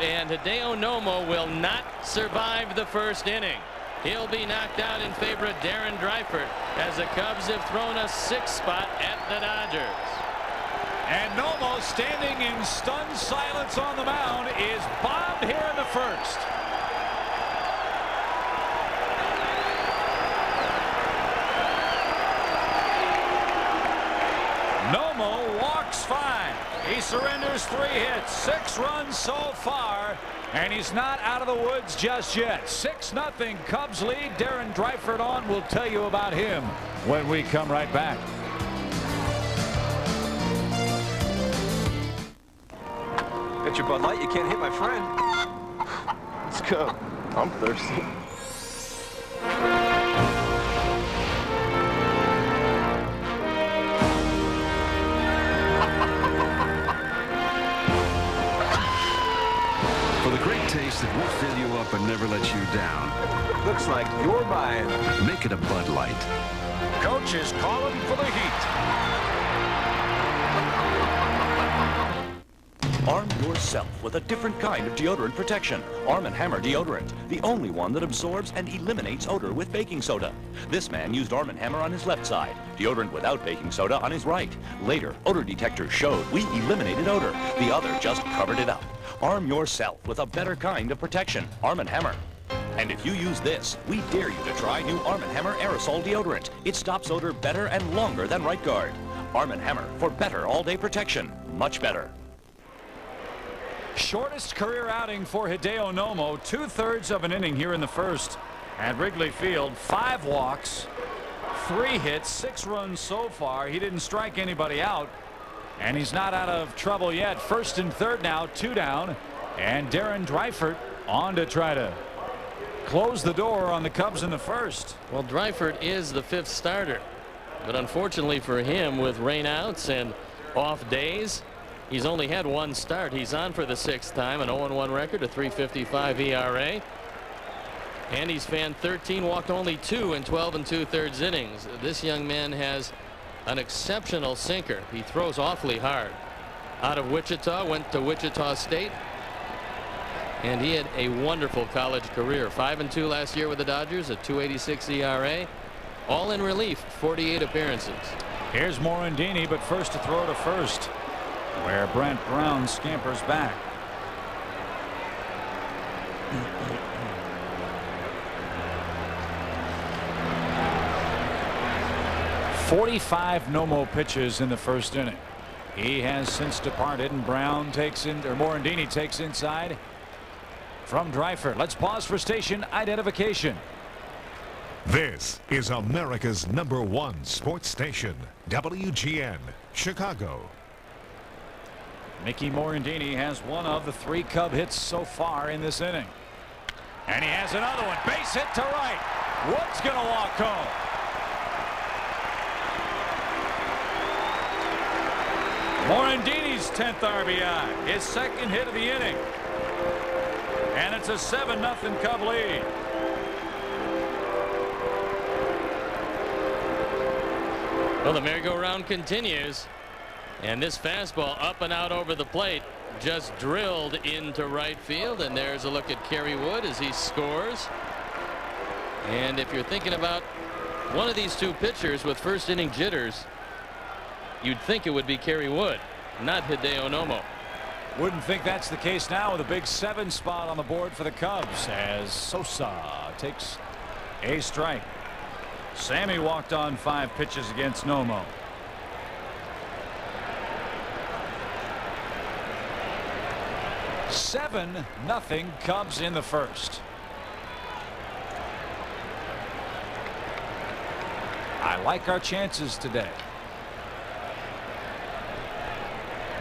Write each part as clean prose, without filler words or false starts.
and Hideo Nomo will not survive the first inning. He'll be knocked out in favor of Darren Dreifert as the Cubs have thrown a 6th spot at the Dodgers. And Nomo, standing in stunned silence on the mound, is bombed here in the first. Nomo walks 5. He surrenders 3 hits, 6 runs so far, and he's not out of the woods just yet. 6-0 Cubs lead. Darren Dreifert on. We'll tell you about him when we come right back. Got your Bud Light, you can't hit my friend. Let's go. I'm thirsty. For the great taste that will fill you up and never let you down. Looks like you're buying. Make it a Bud Light. Coach is calling for the heat. Arm yourself with a different kind of deodorant protection. Arm & Hammer deodorant, the only one that absorbs and eliminates odor with baking soda. This man used Arm & Hammer on his left side, deodorant without baking soda on his right. Later, odor detectors showed we eliminated odor. The other just covered it up. Arm yourself with a better kind of protection. Arm & Hammer. And if you use this, we dare you to try new Arm & Hammer aerosol deodorant. It stops odor better and longer than Right Guard. Arm & Hammer for better all-day protection. Much better. Shortest career outing for Hideo Nomo, 2/3 of an inning here in the first at Wrigley Field. 5 walks, 3 hits, 6 runs so far. He didn't strike anybody out, and he's not out of trouble yet. 1st and 3rd now, 2 down, and Darren Dreifert on to try to close the door on the Cubs in the first. Well, Dreifert is the 5th starter, but unfortunately for him, with rainouts and off days, he's only had 1 start. He's on for the 6th time, an 0-1 record, a 3.55 ERA. And he's fanned 13, walked only 2 in 12 2/3 innings. This young man has an exceptional sinker. He throws awfully hard. Out of Wichita, went to Wichita State. And he had a wonderful college career. 5-2 last year with the Dodgers, a 2.86 ERA. All in relief, 48 appearances. Here's Morandini, but first to throw to first, where Brent Brown scampers back. .45 Nomo pitches in the first inning. He has since departed, and Brown takes in, or Morandini takes inside from Dreifert. Let's pause for station identification. This is America's #1 sports station, WGN, Chicago. Mickey Morandini has one of the 3 Cub hits so far in this inning. And he has another one. Base hit to right. Wood's going to walk home. Morandini's 10th RBI. His 2nd hit of the inning. And it's a 7-0 Cub lead. Well, the merry-go-round continues. And this fastball up and out over the plate just drilled into right field. And there's a look at Kerry Wood as he scores. And if you're thinking about one of these 2 pitchers with first inning jitters, you'd think it would be Kerry Wood, not Hideo Nomo. Wouldn't think that's the case now, with a big 7 spot on the board for the Cubs as Sosa takes a strike. Sammy walked on 5 pitches against Nomo. Seven nothing Cubs in the first. I like our chances today.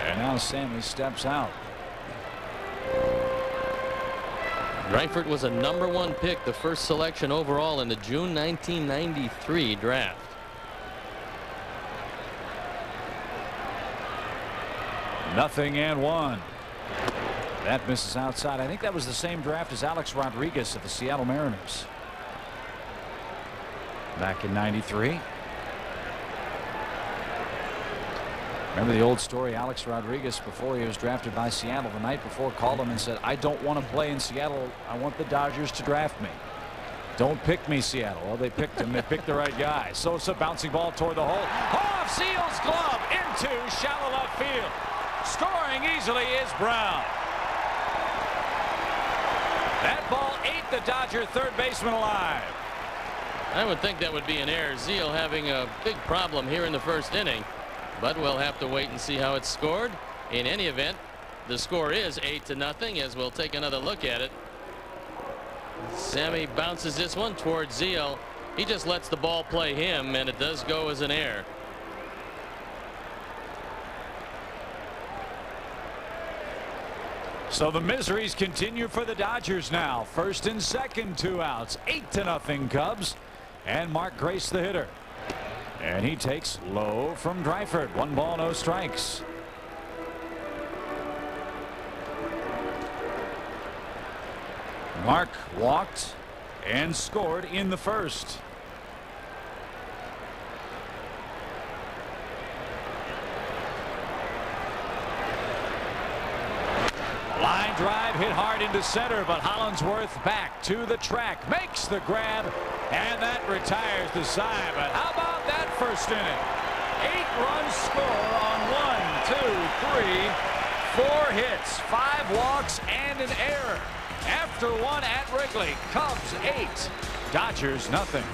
And now Sammy steps out. Dreifert was a #1 pick, the first selection overall in the June 1993 draft. Nothing and 1. That misses outside. I think that was the same draft as Alex Rodriguez of the Seattle Mariners back in '93. Remember the old story? Alex Rodriguez, before he was drafted by Seattle the night before, called him and said, I don't want to play in Seattle. I want the Dodgers to draft me. Don't pick me, Seattle. Well, they picked him. They picked the right guy. So it's a bouncing ball toward the hole. Off Seal's glove into shallow left field. Scoring easily is Brown. That ball ate the Dodger third baseman alive. I would think that would be an error. Zeal having a big problem here in the first inning. But we'll have to wait and see how it's scored. In any event, the score is 8-0 as we'll take another look at it. Sammy bounces this one towards Zeal. He just lets the ball play him, and it does go as an error. So the miseries continue for the Dodgers now. First and second, 2 outs. 8-0 Cubs. And Mark Grace the hitter. And he takes low from Dryford. 1 ball, no strikes. Mark walked and scored in the first. Line drive hit hard into center, but Hollingsworth back to the track, makes the grab, and that retires the side. But how about that first inning? 8-run score on 1, 2, 3, 4 hits, 5 walks, and an error. After 1 at Wrigley, Cubs 8, Dodgers nothing.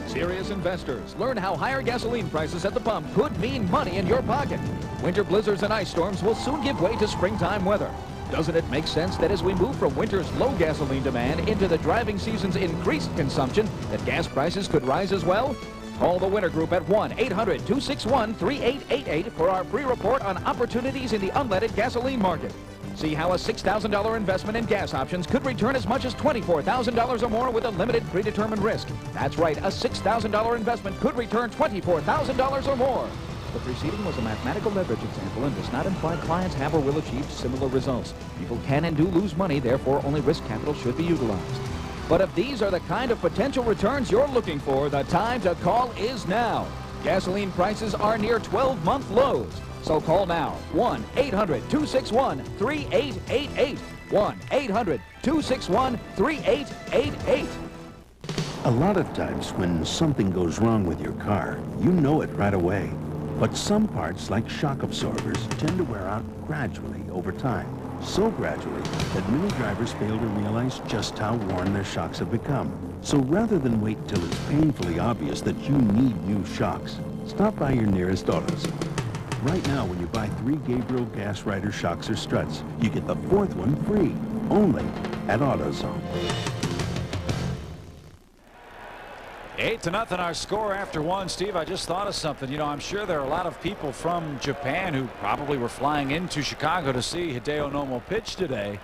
Serious investors, learn how higher gasoline prices at the pump could mean money in your pocket. Winter blizzards and ice storms will soon give way to springtime weather. Doesn't it make sense that as we move from winter's low gasoline demand into the driving season's increased consumption, that gas prices could rise as well? Call the Winter Group at 1-800-261-3888 for our free report on opportunities in the unleaded gasoline market. See how a $6,000 investment in gas options could return as much as $24,000 or more with a limited predetermined risk. That's right, a $6,000 investment could return $24,000 or more. The preceding was a mathematical leverage example and does not imply clients have or will achieve similar results. People can and do lose money, therefore only risk capital should be utilized. But if these are the kind of potential returns you're looking for, the time to call is now. Gasoline prices are near 12-month lows. So call now, 1-800-261-3888. 1-800-261-3888. A lot of times when something goes wrong with your car, you know it right away. But some parts, like shock absorbers, tend to wear out gradually over time. So gradually that many drivers fail to realize just how worn their shocks have become. So rather than wait till it's painfully obvious that you need new shocks, stop by your nearest AutoZone. Right now, when you buy 3 Gabriel Gas Rider shocks or struts, you get the 4th one free, only at AutoZone. 8-0 our score after 1. Steve, I just thought of something. You know, I'm sure there are a lot of people from Japan who probably were flying into Chicago to see Hideo Nomo pitch today.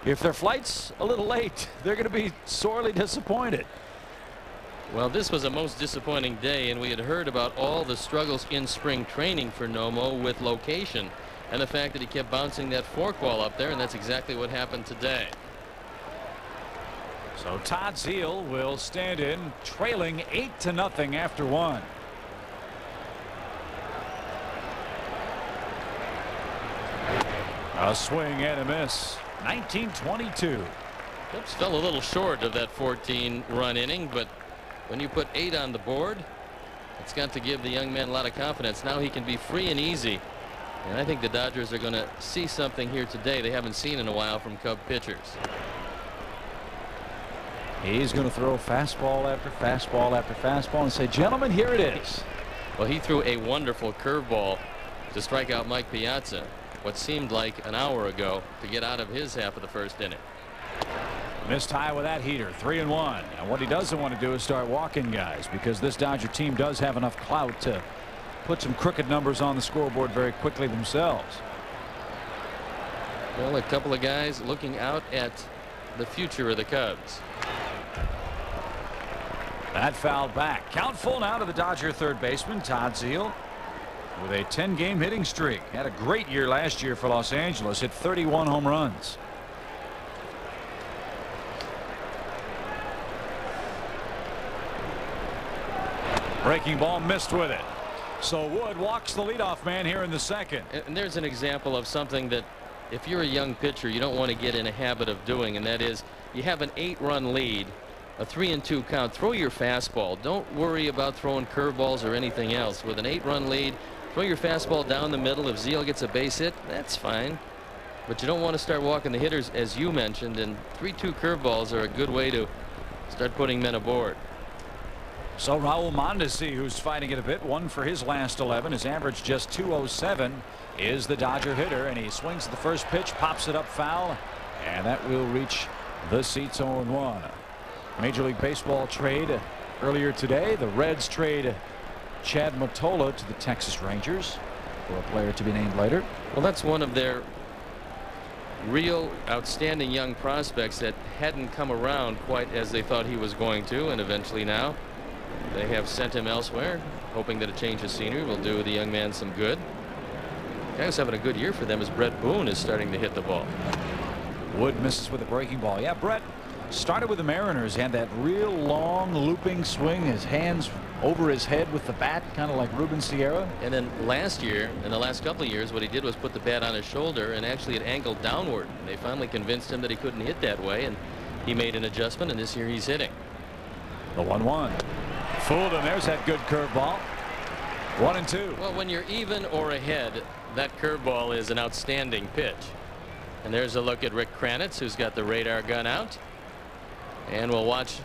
If their flight's a little late, they're going to be sorely disappointed. Well, this was a most disappointing day, and we had heard about all the struggles in spring training for Nomo with location and the fact that he kept bouncing that forkball up there, and that's exactly what happened today. So Todd Zeal will stand in, trailing 8-0 after 1. A swing and a miss. 19-22. Cubs fell a little short of that 14-run inning, but when you put 8 on the board, it's got to give the young man a lot of confidence. Now he can be free and easy. And I think the Dodgers are going to see something here today they haven't seen in a while from Cub pitchers. He's going to throw fastball after fastball after fastball and say, gentlemen, here it is. Well, he threw a wonderful curveball to strike out Mike Piazza what seemed like an hour ago to get out of his half of the first inning. Missed high with that heater. 3-1. And what he doesn't want to do is start walking guys, because this Dodger team does have enough clout to put some crooked numbers on the scoreboard very quickly themselves. Well, a couple of guys looking out at the future of the Cubs. That fouled back. Count full now to the Dodger third baseman Todd Zeal with a 10-game hitting streak. Had a great year last year for Los Angeles. Hit 31 home runs. Breaking ball missed with it. So Wood walks the leadoff man here in the second. And there's an example of something that if you're a young pitcher you don't want to get in a habit of doing, and that is you have an 8-run lead, a 3-2 count. Throw your fastball. Don't worry about throwing curveballs or anything else. With an 8-run lead, throw your fastball down the middle. If Zeal gets a base hit, that's fine. But you don't want to start walking the hitters, as you mentioned, and 3-2 curveballs are a good way to start putting men aboard. So Raul Mondesi, who's fighting it a bit, 1 for his last 11. His average just 207, is the Dodger hitter, and he swings at the first pitch, pops it up foul, and that will reach the seats 0-1. Major League Baseball trade earlier today. The Reds trade Chad Mottola to the Texas Rangers for a player to be named later. Well, that's one of their real outstanding young prospects that hadn't come around quite as they thought he was going to, and eventually now they have sent him elsewhere, hoping that a change of scenery will do the young man some good. The guy who's having a good year for them is Brett Boone, is starting to hit the ball. Wood misses with a breaking ball. Yeah, Brett started with the Mariners, had that real long looping swing, his hands over his head with the bat, kind of like Ruben Sierra. And then last year, in the last couple of years, what he did was put the bat on his shoulder, and actually it angled downward. They finally convinced him that he couldn't hit that way, and he made an adjustment, and this year he's hitting. The 1-1. Fooled him. There's that good curveball. 1-2. Well, when you're even or ahead, that curveball is an outstanding pitch. And there's a look at Rick Kranitz, who's got the radar gun out. And we'll watch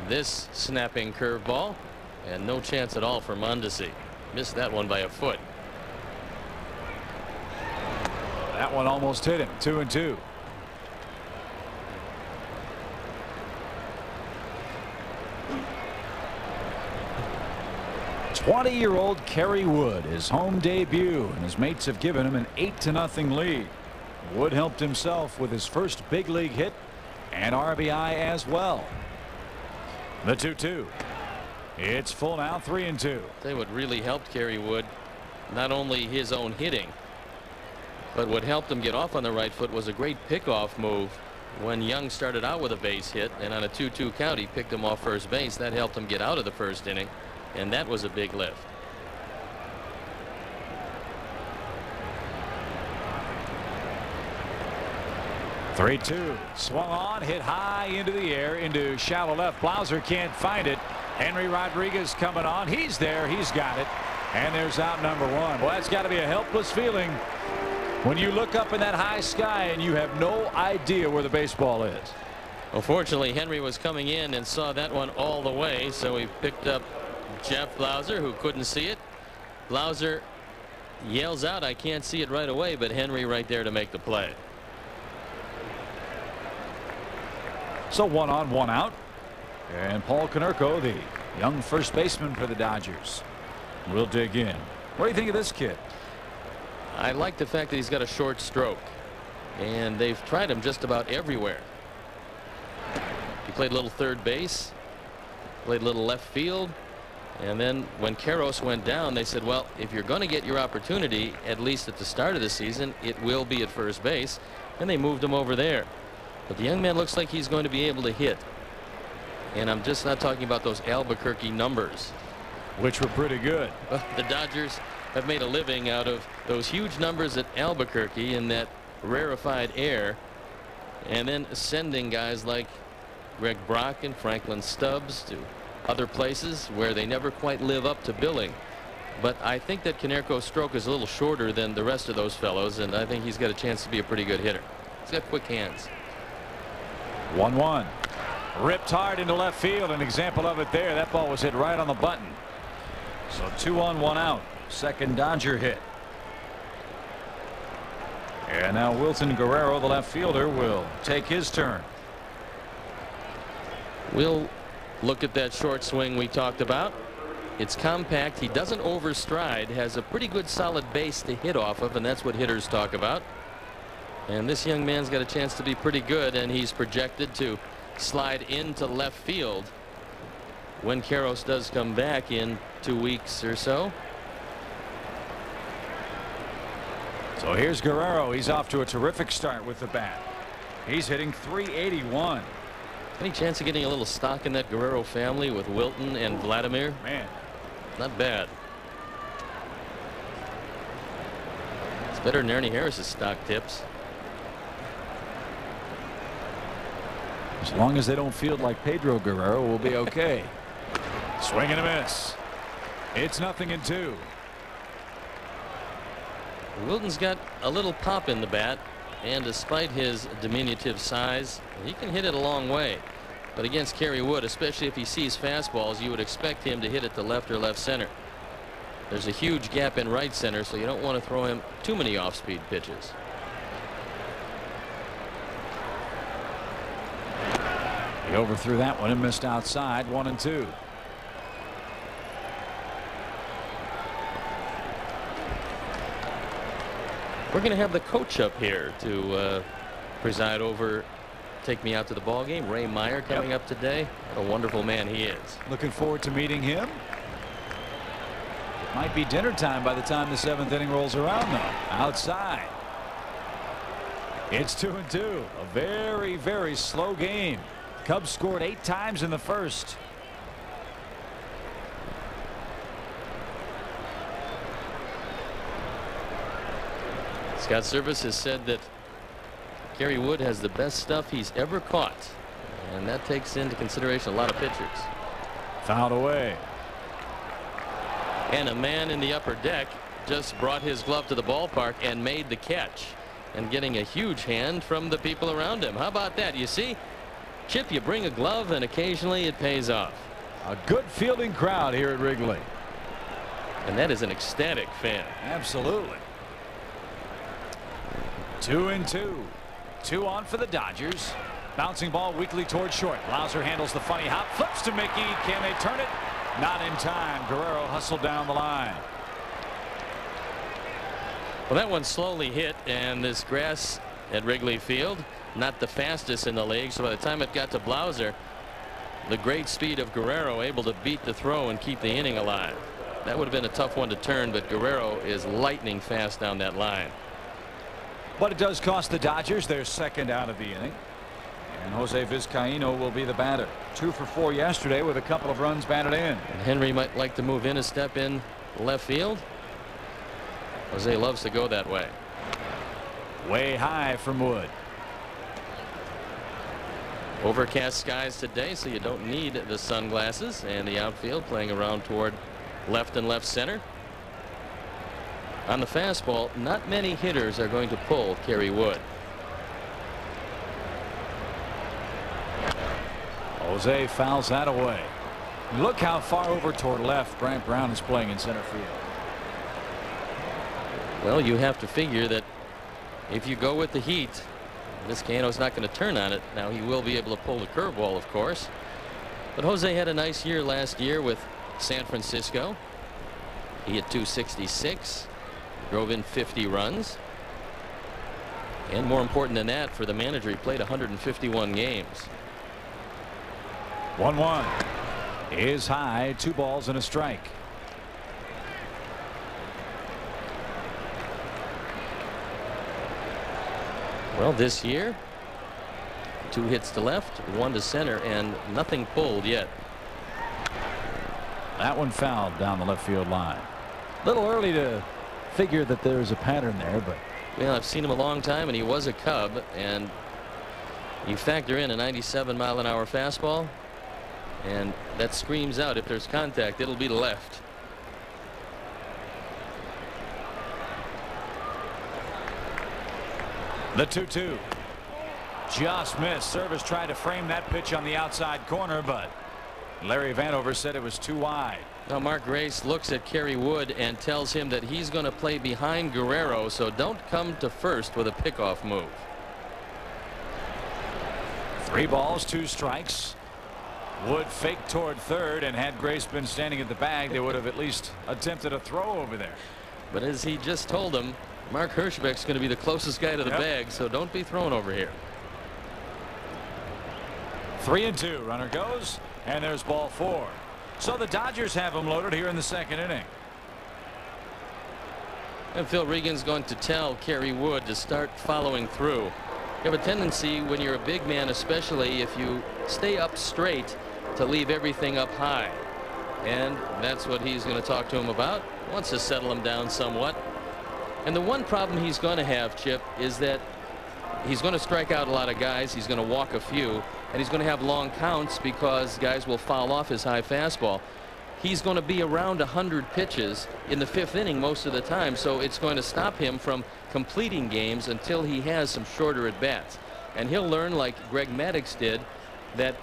this snapping curveball, and no chance at all for Mondesi. Missed that one by a foot. That one almost hit him. 2-2. '20-year-old Kerry Wood, his home debut, and his mates have given him an 8-0 lead. Wood helped himself with his first big league hit and RBI as well. The 2-2. It's full now, 3-2. They what really helped Kerry Wood, not only his own hitting, but what helped him get off on the right foot was a great pickoff move when Young started out with a base hit, and on a 2-2 count he picked him off first base. That helped him get out of the first inning, and that was a big lift. Three-two. Swung on, hit high into the air, into shallow left. Blauser can't find it. Henry Rodriguez coming on. He's there. He's got it. And there's out number 1. Well, that's got to be a helpless feeling when you look up in that high sky and you have no idea where the baseball is. Well, fortunately, Henry was coming in and saw that one all the way, so he picked up Jeff Blauser, who couldn't see it. Blauser yells out, "I can't see it right away," but Henry right there to make the play. So 1 on, 1 out. And Paul Konerko, the young first baseman for the Dodgers, will dig in. What do you think of this kid? I like the fact that he's got a short stroke, and they've tried him just about everywhere. He played a little third base, played a little left field, and then when Karros went down, they said, well, if you're going to get your opportunity, at least at the start of the season, it will be at first base, and they moved him over there. But the young man looks like he's going to be able to hit, and I'm just not talking about those Albuquerque numbers, which were pretty good. The Dodgers have made a living out of those huge numbers at Albuquerque in that rarefied air, and then sending guys like Greg Brock and Franklin Stubbs to other places where they never quite live up to billing. But I think that Konerko's stroke is a little shorter than the rest of those fellows, and I think he's got a chance to be a pretty good hitter. He's got quick hands. 1-1. Ripped hard into left field. An example of it there. That ball was hit right on the button. So 2 on, 1 out. Second Dodger hit. And now Wilson Guerrero, the left fielder, will take his turn. We'll look at that short swing we talked about. It's compact. He doesn't overstride. Has a pretty good solid base to hit off of, and that's what hitters talk about. And this young man's got a chance to be pretty good, and he's projected to slide into left field when Karros does come back in 2 weeks or so. So here's Guerrero. He's off to a terrific start with the bat. He's hitting .381. Any chance of getting a little stock in that Guerrero family with Wilton and Vladimir? Man, Not bad. It's better than Ernie Harris's stock tips. As long as they don't field like Pedro Guerrero, we'll be okay. Swing and a miss. It's 0-2. Wilton's got a little pop in the bat, and despite his diminutive size, he can hit it a long way. But against Kerry Wood, especially if he sees fastballs, you would expect him to hit it to left or left center. There's a huge gap in right center, so you don't want to throw him too many off-speed pitches. He overthrew that one and missed outside. 1-2. We're going to have the coach up here to preside over Take Me Out to the Ball Game. Ray Meyer coming up today. What a wonderful man he is. Looking forward to meeting him. It might be dinner time by the time the 7th inning rolls around, though. Outside. It's 2-2. A very, very slow game. Cubs scored 8 times in the first. Scott Service has said that Kerry Wood has the best stuff he's ever caught, and that takes into consideration a lot of pitchers. Fouled away. And a man in the upper deck just brought his glove to the ballpark and made the catch, and getting a huge hand from the people around him. How about that? You see, Chip, you bring a glove and occasionally it pays off. A good fielding crowd here at Wrigley. And that is an ecstatic fan. Absolutely. 2-2. 2 on for the Dodgers. Bouncing ball weakly towards short. Lauser handles the funny hop. Flips to Mickey. Can they turn it? Not in time. Guerrero hustled down the line. Well, that one slowly hit, and this grass at Wrigley Field, not the fastest in the league, so by the time it got to Blauser, the great speed of Guerrero able to beat the throw and keep the inning alive. That would have been a tough one to turn, but Guerrero is lightning fast down that line. But it does cost the Dodgers their second out of the inning. And Jose Vizcaino will be the batter. 2 for 4 yesterday with a couple of runs batted in. And Henry might like to move in a step in left field. Jose loves to go that way. Way high from Wood. Overcast skies today, so you don't need the sunglasses, and the outfield playing around toward left and left center. On the fastball, not many hitters are going to pull Kerry Wood. Jose fouls that away. Look how far over toward left Brant Brown is playing in center field. Well, you have to figure that if you go with the heat, Vizcaino's not going to turn on it. Now he will be able to pull the curveball, of course. But Jose had a nice year last year with San Francisco. He hit .266, drove in 50 runs. And more important than that, for the manager, he played 151 games. 1-1 is high. 2 balls and a strike. Well, this year, 2 hits to left, 1 to center, and nothing pulled yet. That one fouled down the left field line. A little early to figure that there's a pattern there, but well, I've seen him a long time, and he was a Cub, and you factor in a 97-mile-an-hour fastball, and that screams out if there's contact, it'll be to left. The 2-2 just missed. Service tried to frame that pitch on the outside corner, but Larry Vanover said it was too wide. Now Mark Grace looks at Kerry Wood and tells him that he's going to play behind Guerrero, so don't come to first with a pickoff move. 3 balls, 2 strikes. Wood faked toward third, and had Grace been standing at the bag, they would have at least attempted a throw over there. But as he just told him, Mark Hirschbeck's going to be the closest guy to the bag, so don't be thrown over here. 3-2. Runner goes, and there's ball 4. So the Dodgers have him loaded here in the second inning. And Phil Regan's going to tell Kerry Wood to start following through. You have a tendency when you're a big man, especially if you stay up straight, to leave everything up high. and that's what he's going to talk to him about. Wants to settle him down somewhat. And the one problem he's going to have, Chip, is that he's going to strike out a lot of guys. He's going to walk a few, and he's going to have long counts because guys will foul off his high fastball. He's going to be around 100 pitches in the 5th inning most of the time, so it's going to stop him from completing games until he has some shorter at bats. And he'll learn, like Greg Maddux did, that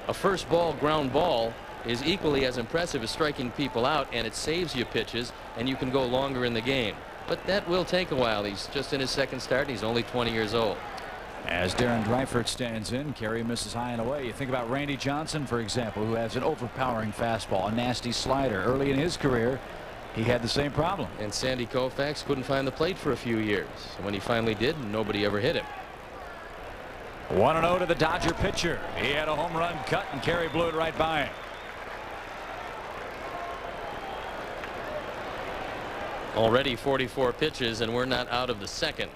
a first ball ground ball is equally as impressive as striking people out, and it saves you pitches and you can go longer in the game. But that will take a while. He's just in his 2nd start. He's only 20 years old. As Darren Dreifert stands in, Kerry misses high and away. You think about Randy Johnson, for example, who has an overpowering fastball, a nasty slider. Early in his career, he had the same problem. And Sandy Koufax couldn't find the plate for a few years. When he finally did, nobody ever hit him. 1-0 to the Dodger pitcher. He had a home run cut, and Kerry blew it right by him. Already 44 pitches, and we're not out of the 2nd.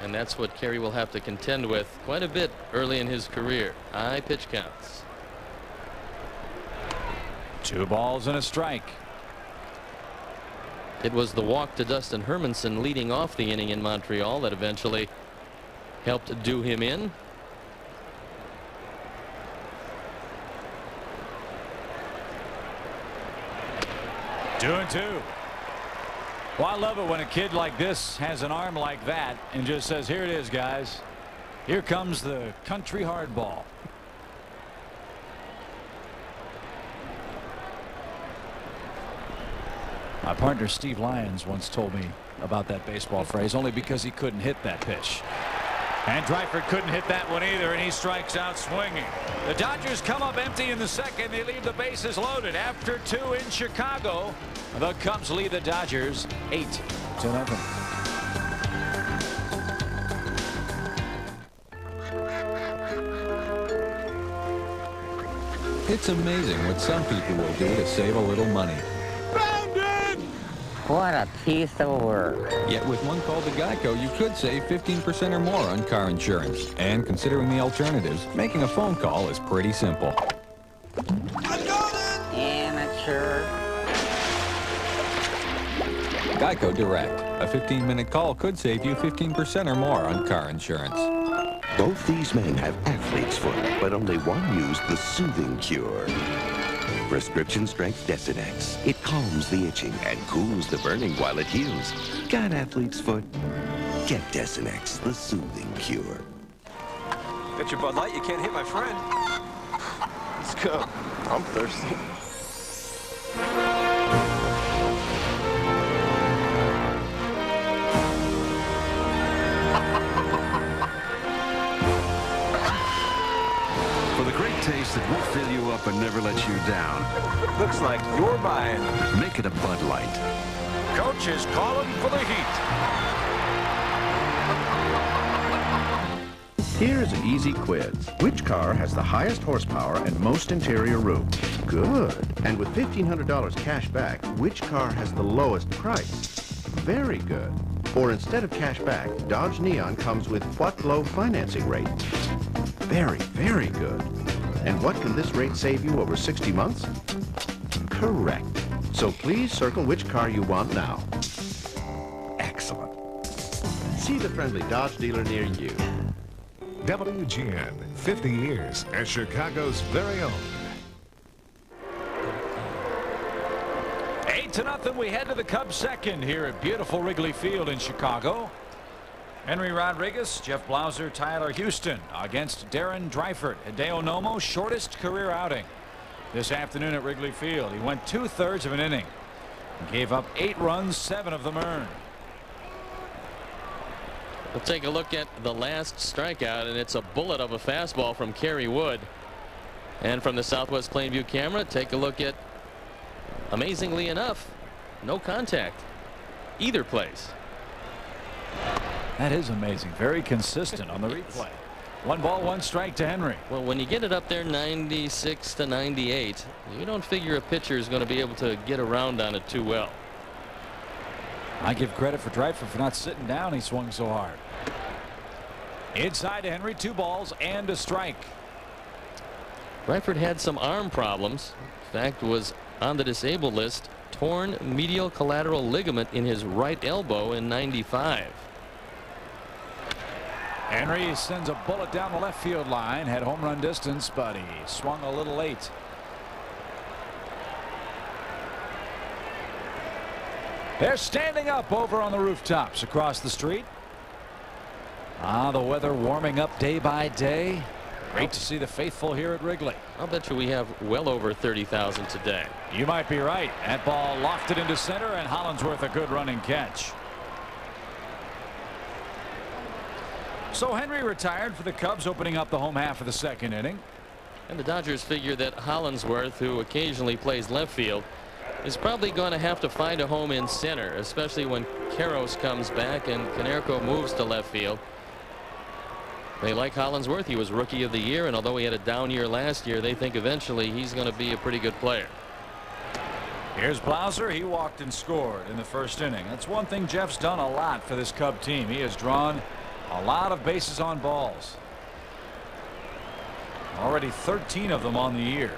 And that's what Kerry will have to contend with quite a bit early in his career. High pitch counts. 2 balls and a strike. It was the walk to Dustin Hermanson leading off the inning in Montreal that eventually helped do him in. Two and two. Well, I love it when a kid like this has an arm like that and just says, here it is, guys. Here comes the country hardball. My partner Steve Lyons once told me about that baseball phrase only because he couldn't hit that pitch. And Dreifert couldn't hit that one either, and he strikes out swinging. The Dodgers come up empty in the 2nd. They leave the bases loaded after 2 in Chicago. The Cubs lead the Dodgers 8-0. It's amazing what some people will do to save a little money. What a piece of work. Yet with one call to Geico, you could save 15% or more on car insurance. And considering the alternatives, making a phone call is pretty simple. Amateur. Geico Direct. A 15-minute call could save you 15% or more on car insurance. Both these men have athlete's foot, but only one used the soothing cure. Prescription strength Desinex. It calms the itching and cools the burning while it heals. Got athlete's foot? Get Desinex, the soothing cure. Got your Bud Light, you can't hit my friend. Let's go. I'm thirsty. For the great taste that will fill you up and never let you down. Looks like you're buying. Make it a Bud Light. Coach is calling for the heat. Here's an easy quiz. Which car has the highest horsepower and most interior room? Good. And with $1,500 cash back, which car has the lowest price? Very good. Or instead of cash back, Dodge Neon comes with what low financing rate? Very, very good. And what can this rate save you over 60 months? Correct. So please circle which car you want now. Excellent. See the friendly Dodge dealer near you. WGN, 50 years as Chicago's very own. 8-0. We head to the Cubs' 2nd here at beautiful Wrigley Field in Chicago. Henry Rodriguez, Jeff Blauser, Tyler Houston against Darren Dreifert. Hideo Nomo, shortest career outing this afternoon at Wrigley Field. He went 2/3 of an inning. Gave up 8 runs, 7 of them earned. We'll take a look at the last strikeout, and it's a bullet of a fastball from Kerry Wood. And from the Southwest Plainview camera, take a look at, amazingly enough, no contact either place. That is amazing. Very consistent on the replay. 1 ball, 1 strike to Henry. Well, when you get it up there 96 to 98, you don't figure a pitcher is going to be able to get around on it too well. I give credit for Dreifert for not sitting down. He swung so hard. Inside to Henry, 2 balls and a strike. Dreifert had some arm problems. fact, was on the disabled list. Torn medial collateral ligament in his right elbow in '95. Henry sends a bullet down the left field line. Had home run distance, but he swung a little late. They're standing up over on the rooftops across the street. The weather warming up day by day. Great to see the faithful here at Wrigley. I'll bet you we have well over 30,000 today. You might be right. That ball lofted into center, and Hollandsworth a good running catch. So Henry retired for the Cubs, opening up the home half of the second inning. And the Dodgers figure that Hollandsworth, who occasionally plays left field, is probably going to have to find a home in center, especially when Karros comes back and Konerko moves to left field. They like Hollandsworth. He was Rookie of the Year, and although he had a down year last year, they think eventually he's going to be a pretty good player. Here's Blauser. He walked and scored in the first inning. That's one thing Jeff's done a lot for this Cub team. He has drawn a lot of bases on balls. Already 13 of them on the year.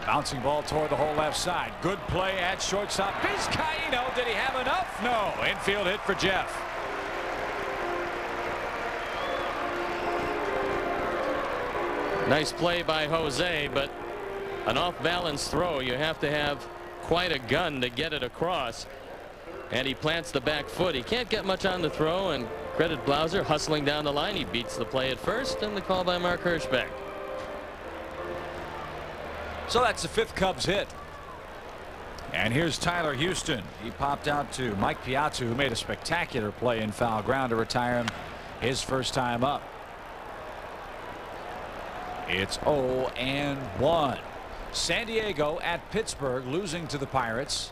Bouncing ball toward the whole left side. Good play at shortstop. Vizcaíno, did he have enough? No. Infield hit for Jeff. Nice play by Jose, but an off-balance throw. You have to have quite a gun to get it across. And he plants the back foot. He can't get much on the throw, and credit Blauser hustling down the line. He beats the play at first, and the call by Mark Hirschbeck. So that's the fifth Cubs hit. And here's Tyler Houston. He popped out to Mike Piazza, who made a spectacular play in foul ground to retire him his first time up. It's 0-1. San Diego at Pittsburgh, losing to the Pirates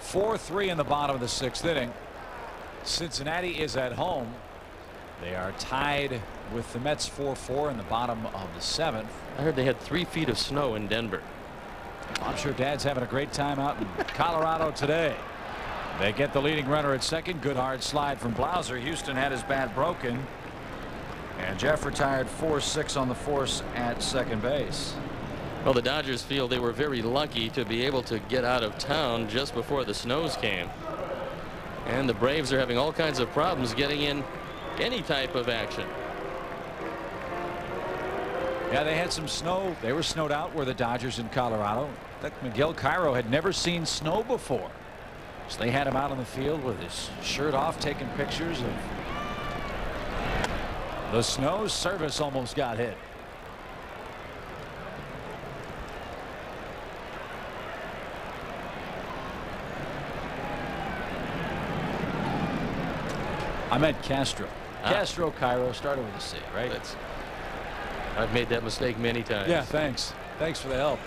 4-3 in the bottom of the sixth inning. Cincinnati is at home. They are tied with the Mets 4-4 in the bottom of the seventh. I heard they had 3 feet of snow in Denver. I'm sure Dad's having a great time out in Colorado today. They get the leading runner at second. Good hard slide from Blauser. Houston had his bat broken, and Jeff retired 4-6 on the force at second base. Well, the Dodgers feel they were very lucky to be able to get out of town just before the snows came. And the Braves are having all kinds of problems getting in any type of action. Yeah, they had some snow. They were snowed out, were the Dodgers in Colorado. I think Miguel Cairo had never seen snow before. So they had him out on the field with his shirt off, taking pictures of the snow. Service almost got hit. I meant Castro. Castro Cairo started with a C, right? I've made that mistake many times. Yeah, thanks. Thanks for the help.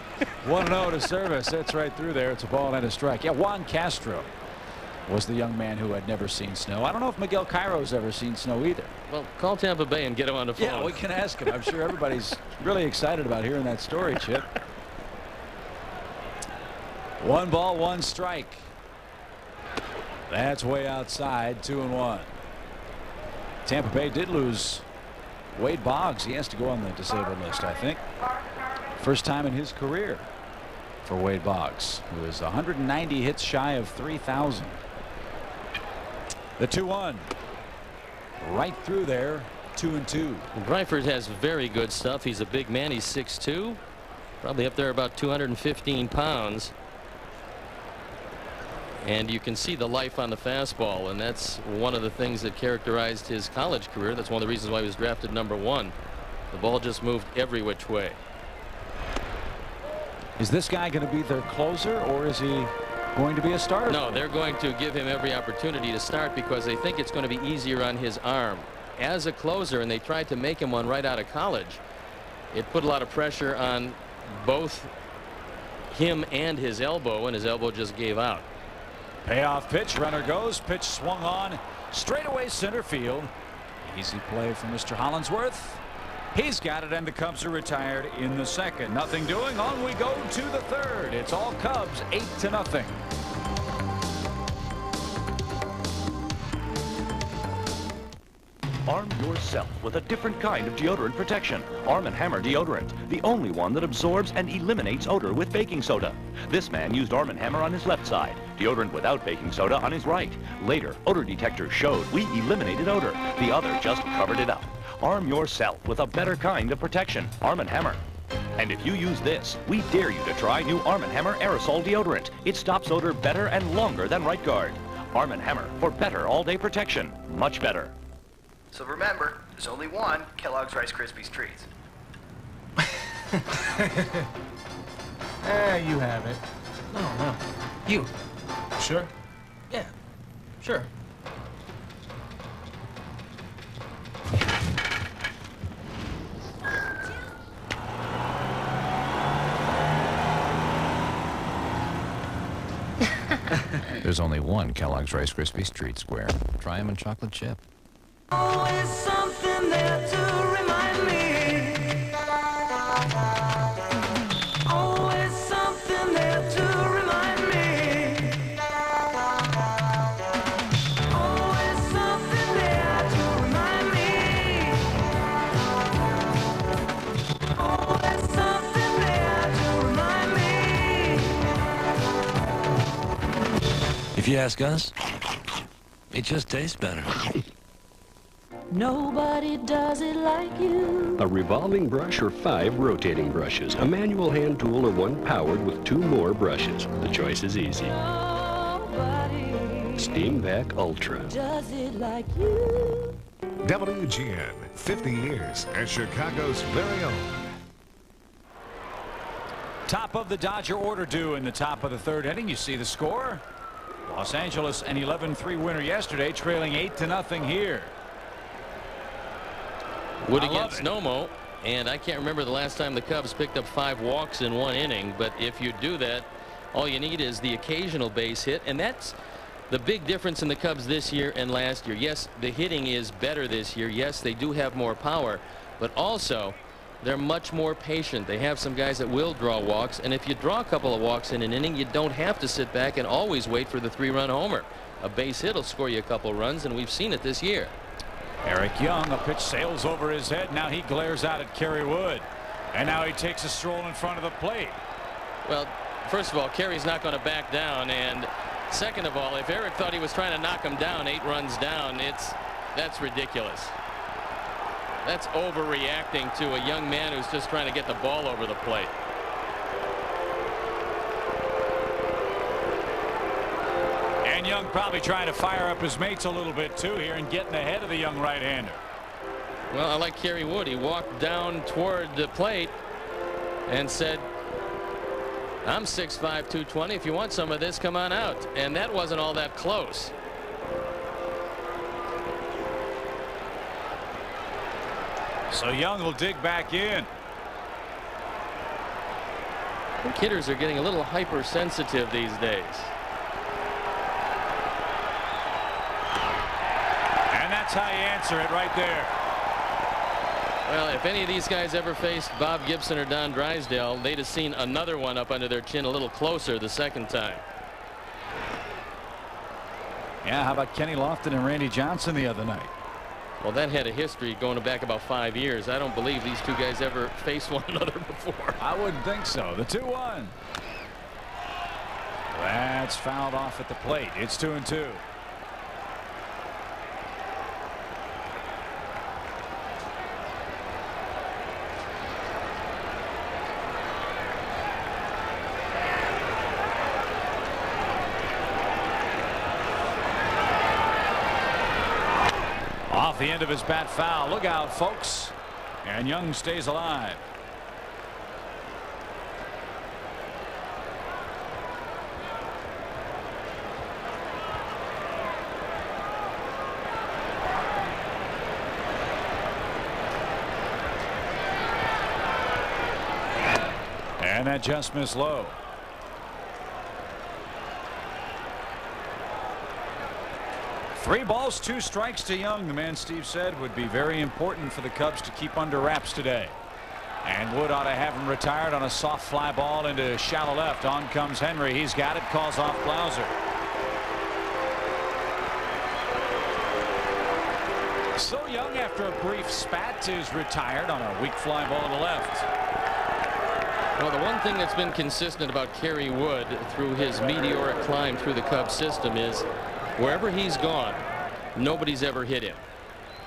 1-0 to Service. That's right through there. It's a ball and a strike. Yeah, Juan Castro was the young man who had never seen snow. I don't know if Miguel Cairo's ever seen snow either. Well, call Tampa Bay and get him on the phone. Yeah, we can ask him. I'm sure everybody's really excited about hearing that story, Chip. 1 ball, 1 strike. That's way outside. 2-1. Tampa Bay did lose Wade Boggs. He has to go on the disabled list, I think. First time in his career for Wade Boggs, who is 190 hits shy of 3,000. The 2-1 right through there. 2-2. Bryford has very good stuff. He's a big man. He's 6'2", probably up there about 215 pounds. And you can see the life on the fastball, and that's one of the things that characterized his college career. That's one of the reasons why he was drafted #1. The ball just moved every which way. Is this guy going to be their closer, or is he going to be a starter? No, they're going to give him every opportunity to start because they think it's going to be easier on his arm as a closer, and they tried to make him one right out of college. It put a lot of pressure on both him and his elbow, and his elbow just gave out. Payoff pitch. Runner goes. Pitch swung on straightaway center field. Easy play from Mr. Hollandsworth. He's got it, and the Cubs are retired in the second. Nothing doing. On we go to the third. It's all Cubs, 8-0. Arm yourself with a different kind of deodorant protection. Arm & Hammer deodorant, the only one that absorbs and eliminates odor with baking soda. This man used Arm & Hammer on his left side, deodorant without baking soda on his right. Later, odor detectors showed we eliminated odor. The other just covered it up. Arm yourself with a better kind of protection. Arm & Hammer. And if you use this, we dare you to try new Arm & Hammer aerosol deodorant. It stops odor better and longer than Right Guard. Arm & Hammer for better all-day protection. Much better. So remember, there's only one Kellogg's Rice Krispies Treats. You have it. No. You. Sure? Yeah, sure. There's only one Kellogg's Rice Krispies Treat Square. Try them in chocolate chip. Always something there to remind me. Always something there to remind me. Always something there to remind me. Always something there to remind me. If you ask us, it just tastes better. Nobody does it like you. A revolving brush or 5 rotating brushes, a manual hand tool or one powered with 2 more brushes. The choice is easy. Nobody Steam Vac Ultra. does it like you. WGN, 50 years as Chicago's very own. Top of the Dodger order due in the top of the 3rd inning. You see the score. Los Angeles an 11-3 winner yesterday, trailing 8-0 here. Wood against Nomo, and I can't remember the last time the Cubs picked up 5 walks in 1 inning, but if you do that, all you need is the occasional base hit, and that's the big difference in the Cubs this year and last year. Yes, the hitting is better this year. Yes, they do have more power, but also they're much more patient. They have some guys that will draw walks, and if you draw a couple of walks in an inning, you don't have to sit back and always wait for the 3-run homer. A base hit will score you a couple runs, and we've seen it this year. Eric Young, a pitch sails over his head. Now he glares out at Kerry Wood. And now he takes a stroll in front of the plate. Well, first of all, Kerry's not going to back down. And second of all, if Eric thought he was trying to knock him down 8 runs down, that's ridiculous. That's overreacting to a young man who's just trying to get the ball over the plate. And Young probably trying to fire up his mates a little bit too here and getting ahead of the young right-hander. Well, I like Kerry Wood. He walked down toward the plate and said, I'm 6'5", 220. If you want some of this, come on out. And that wasn't all that close. So Young will dig back in. Hitters are getting a little hypersensitive these days. And that's how you answer it right there. Well, if any of these guys ever faced Bob Gibson or Don Drysdale, they'd have seen another one up under their chin a little closer the second time. Yeah, how about Kenny Lofton and Randy Johnson the other night? Well, that had a history going back about 5 years. I don't believe these two guys ever faced one another before. I wouldn't think so. The 2-1. That's fouled off at the plate. It's 2-2. Off the end of his bat foul. Look out, folks. And Young stays alive. And that just missed low. Three balls, 2 strikes to Young. The man Steve said would be very important for the Cubs to keep under wraps today. And Wood ought to have him retired on a soft fly ball into shallow left. On comes Henry. He's got it. Calls off Blauser. So Young, after a brief spat, is retired on a weak fly ball to the left. Well, the one thing that's been consistent about Kerry Wood through his meteoric climb through the Cubs system is wherever he's gone, nobody's ever hit him.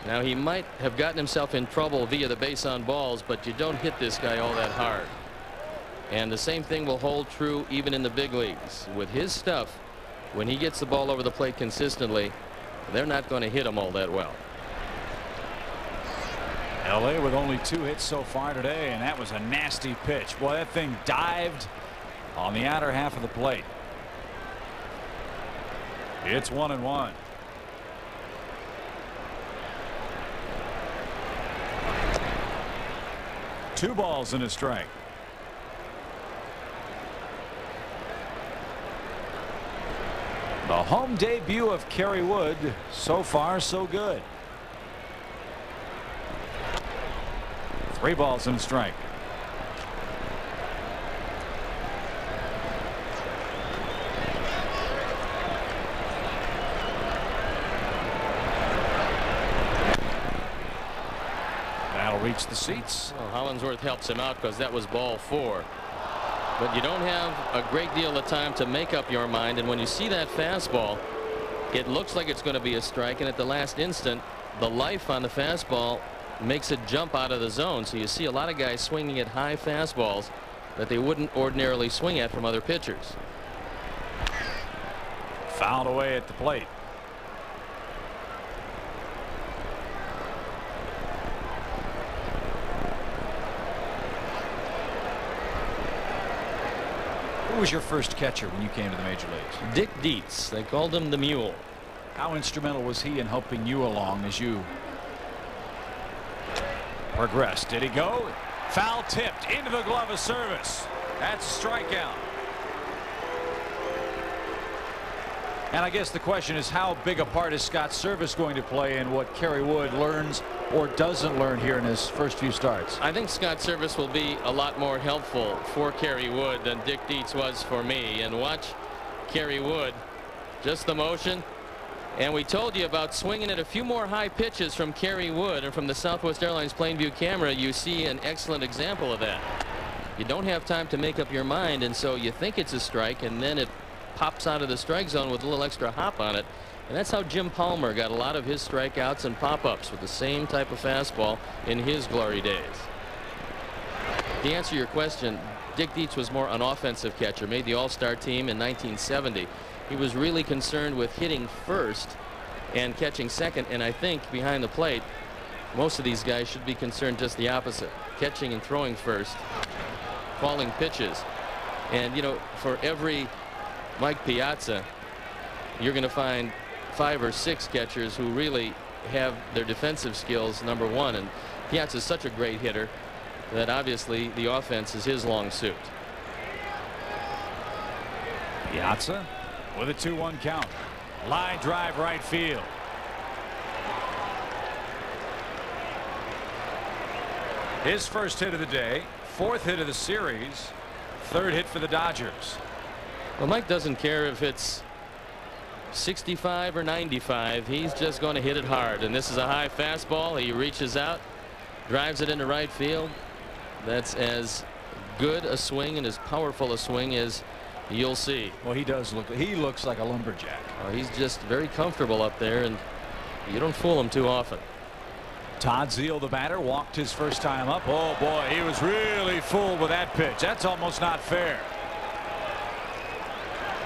Now, he might have gotten himself in trouble via the base on balls, but you don't hit this guy all that hard. And the same thing will hold true even in the big leagues. With his stuff, when he gets the ball over the plate consistently, they're not going to hit him all that well. LA with only 2 hits so far today, and that was a nasty pitch. Boy, that thing dived on the outer half of the plate. It's 1-1. Two balls and a strike. The home debut of Kerry Wood, so far so good. 3 balls and a strike. That'll reach the seats. Well, Hollingsworth helps him out because that was ball 4. But you don't have a great deal of time to make up your mind, and when you see that fastball, it looks like it's going to be a strike, and at the last instant, the life on the fastball makes it jump out of the zone. So you see a lot of guys swinging at high fastballs that they wouldn't ordinarily swing at from other pitchers. Fouled away at the plate. Who was your first catcher when you came to the major leagues? Dick Dietz. They called him the Mule. How instrumental was he in helping you along as you progressed? Did he go? Foul tipped into the glove of service. That's a strikeout. And I guess the question is, how big a part is Scott Service going to play in what Kerry Wood learns or doesn't learn here in his first few starts? I think Scott Service will be a lot more helpful for Kerry Wood than Dick Dietz was for me. And watch Kerry Wood, just the motion. And we told you about swinging at a few more high pitches from Kerry Wood, and from the Southwest Airlines Plainview camera you see an excellent example of that. You don't have time to make up your mind, and so you think it's a strike, and then it pops out of the strike zone with a little extra hop on it. And that's how Jim Palmer got a lot of his strikeouts and pop-ups, with the same type of fastball in his glory days. To answer your question, Dick Dietz was more an offensive catcher, made the All-Star team in 1970. He was really concerned with hitting first and catching second, and I think behind the plate most of these guys should be concerned just the opposite, catching and throwing first, calling pitches. And you know, for every Mike Piazza, you're going to find 5 or 6 catchers who really have their defensive skills number one, and Piazza is such a great hitter that obviously the offense is his long suit. Piazza with a 2-1 count. Line drive right field. His first hit of the day, 4th hit of the series, 3rd hit for the Dodgers. Well, Mike doesn't care if it's 65 or 95. He's just going to hit it hard, and this is a high fastball. He reaches out, drives it into right field. That's as good a swing and as powerful a swing as you'll see. Well, he looks like a lumberjack. He's just very comfortable up there, and you don't fool him too often. Todd Zeile, the batter, walked his first time up. Oh boy, he was really fooled with that pitch. That's almost not fair.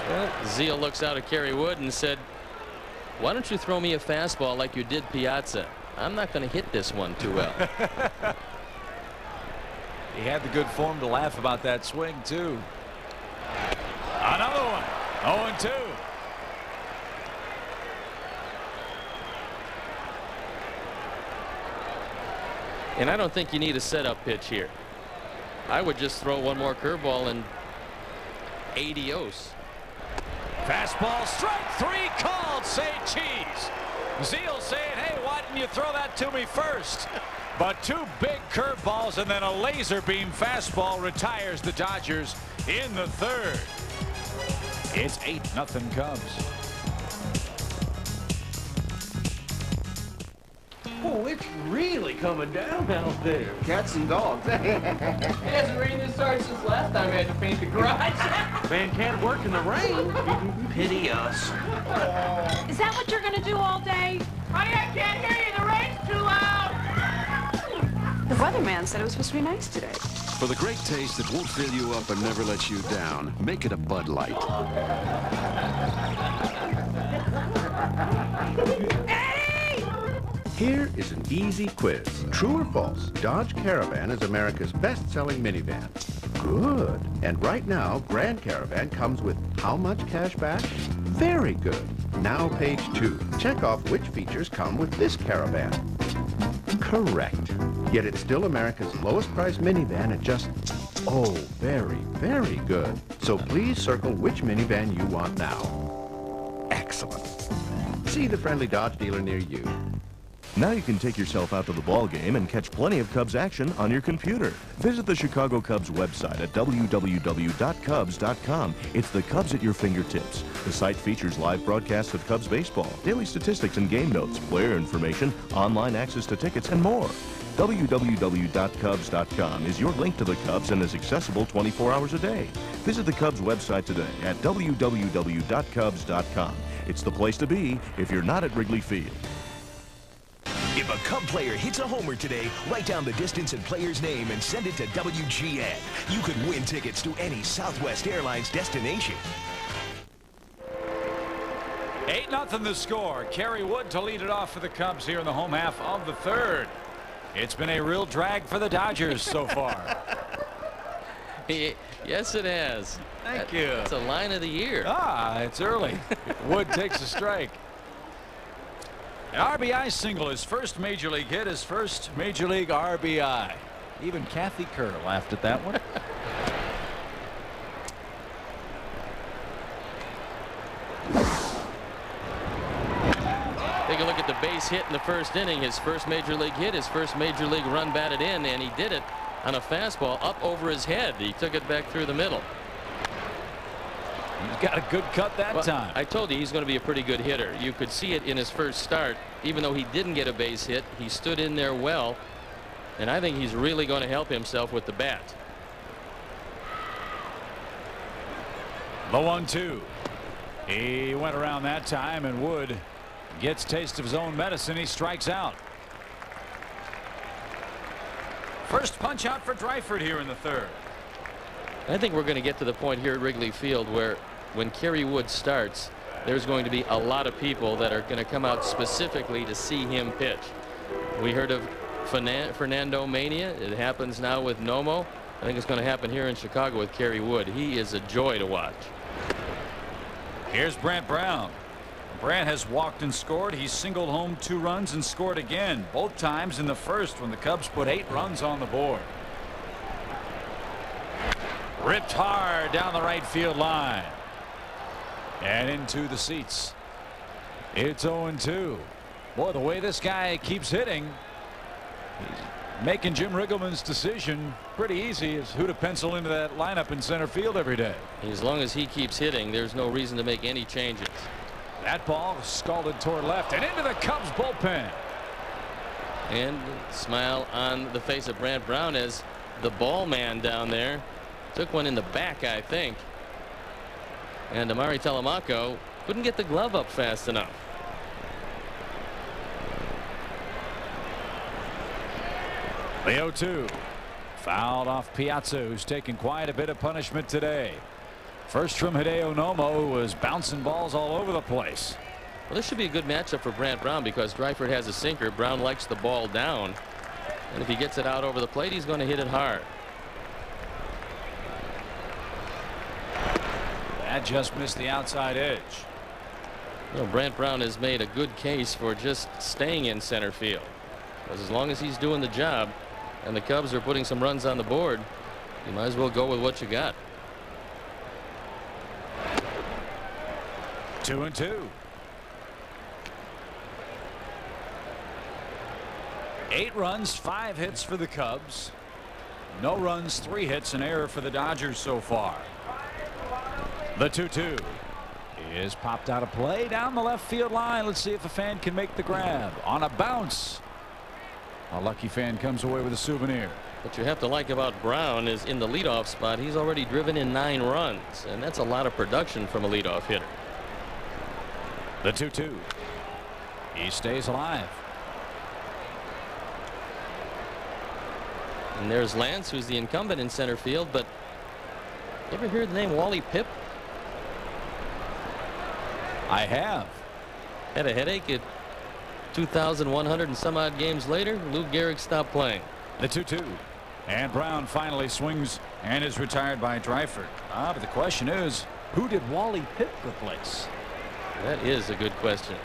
Well, Zeile looks out at Kerry Wood and said, why don't you throw me a fastball like you did Piazza? I'm not going to hit this one too well. He had the good form to laugh about that swing too. Another one. 0-2. And I don't think you need a setup pitch here. I would just throw one more curveball and adios. Fastball, strike 3 called. Say cheese. Zeile saying, hey, why didn't you throw that to me first? But 2 big curveballs and then a laser beam fastball retires the Dodgers in the 3rd. It's 8-0 Cubs. Oh, it's really coming down out there. Cats and dogs. It hasn't rained this hard since last time I had to paint the garage. Man can't work in the rain. Pity us. Is that what you're gonna do all day? Honey, I can't hear you. The rain's too loud. The weatherman said it was supposed to be nice today. For the great taste that won't fill you up and never let you down, make it a Bud Light. Here is an easy quiz. True or false, Dodge Caravan is America's best-selling minivan. Good. And right now, Grand Caravan comes with how much cash back? Very good. Now page 2. Check off which features come with this Caravan. Correct. Yet it's still America's lowest priced minivan at just, oh, very, very good. So please circle which minivan you want now. Excellent. See the friendly Dodge dealer near you. Now you can take yourself out to the ball game and catch plenty of Cubs action on your computer. Visit the Chicago Cubs website at www.cubs.com. It's the Cubs at your fingertips. The site features live broadcasts of Cubs baseball, daily statistics and game notes, player information, online access to tickets, and more. www.cubs.com is your link to the Cubs and is accessible 24 hours a day. Visit the Cubs website today at www.cubs.com. It's the place to be if you're not at Wrigley Field. If a Cub player hits a homer today, write down the distance and player's name and send it to WGN. You could win tickets to any Southwest Airlines destination. 8-0 the score. Kerry Wood to lead it off for the Cubs here in the home half of the third. It's been a real drag for the Dodgers so far. Yes, it has. Thank you. It's a line of the year. Ah, it's early. Wood takes a strike. An RBI single, his first major league hit, his first major league RBI. Even Kathy Kerr laughed at that one. Take a look at the base hit in the first inning. His first major league hit, his first major league run batted in, and he did it on a fastball up over his head. He took it back through the middle. He's got a good cut that time. I told you he's going to be a pretty good hitter. You could see it in his first start. Even though he didn't get a base hit, he stood in there well, and I think he's really going to help himself with the bat. The 1-2. He went around that time, and Wood gets taste of his own medicine. He strikes out. First punch out for Dryford here in the third. I think we're going to get to the point here at Wrigley Field where when Kerry Wood starts, there's going to be a lot of people that are going to come out specifically to see him pitch. We heard of Fernando Mania. It happens now with Nomo. I think it's going to happen here in Chicago with Kerry Wood. He is a joy to watch. Here's Brant Brown. Brant has walked and scored. He's singled home 2 runs and scored again, both times in the first when the Cubs put 8 runs on the board. Ripped hard down the right field line and into the seats. It's 0-2. Boy, the way this guy keeps hitting, he's making Jim Riggleman's decision pretty easy as who to pencil into that lineup in center field every day. As long as he keeps hitting, there's no reason to make any changes. That ball scalded toward left and into the Cubs bullpen. And smile on the face of Brant Brown as the ball man down there took one in the back, I think. And Amari Telemaco couldn't get the glove up fast enough. The 0-2. Fouled off Piazza, who's taken quite a bit of punishment today. First from Hideo Nomo, who was bouncing balls all over the place. Well, this should be a good matchup for Brant Brown because Dryford has a sinker. Brown likes the ball down, and if he gets it out over the plate, he's going to hit it hard. That just missed the outside edge. Well, Brant Brown has made a good case for just staying in center field, because as long as he's doing the job and the Cubs are putting some runs on the board, you might as well go with what you got. 2-2. 8 runs, 5 hits for the Cubs. No runs, 3 hits, an error for the Dodgers so far. The 2-2 is popped out of play down the left field line. Let's see if a fan can make the grab on a bounce. A lucky fan comes away with a souvenir. What you have to like about Brown is in the leadoff spot, he's already driven in 9 runs, and that's a lot of production from a leadoff hitter. The 2-2. He stays alive. And there's Lance, who's the incumbent in center field, but you ever heard the name Wally Pipp? I have. Had a headache at 2,100 and some odd games later. Lou Gehrig stopped playing. The 2-2. And Brown finally swings and is retired by Dryford. But the question is, who did Wally Pipp replace? That is a good question.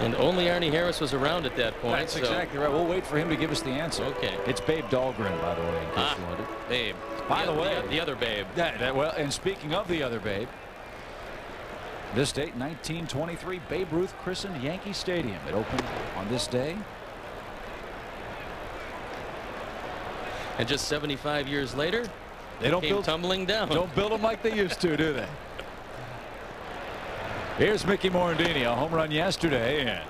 And only Arnie Harris was around at that point. That's exactly right. We'll wait for him to give us the answer. Okay. It's Babe Dahlgren, by the way, in case you wondered. Babe. By the way, the other Babe. Well, and speaking of the other Babe, this date, 1923, Babe Ruth christened Yankee Stadium. It opened on this day. And just 75 years later, they don't came tumbling down. Don't build them like they used to, do they? Here's Mickey Morandini, a home run yesterday and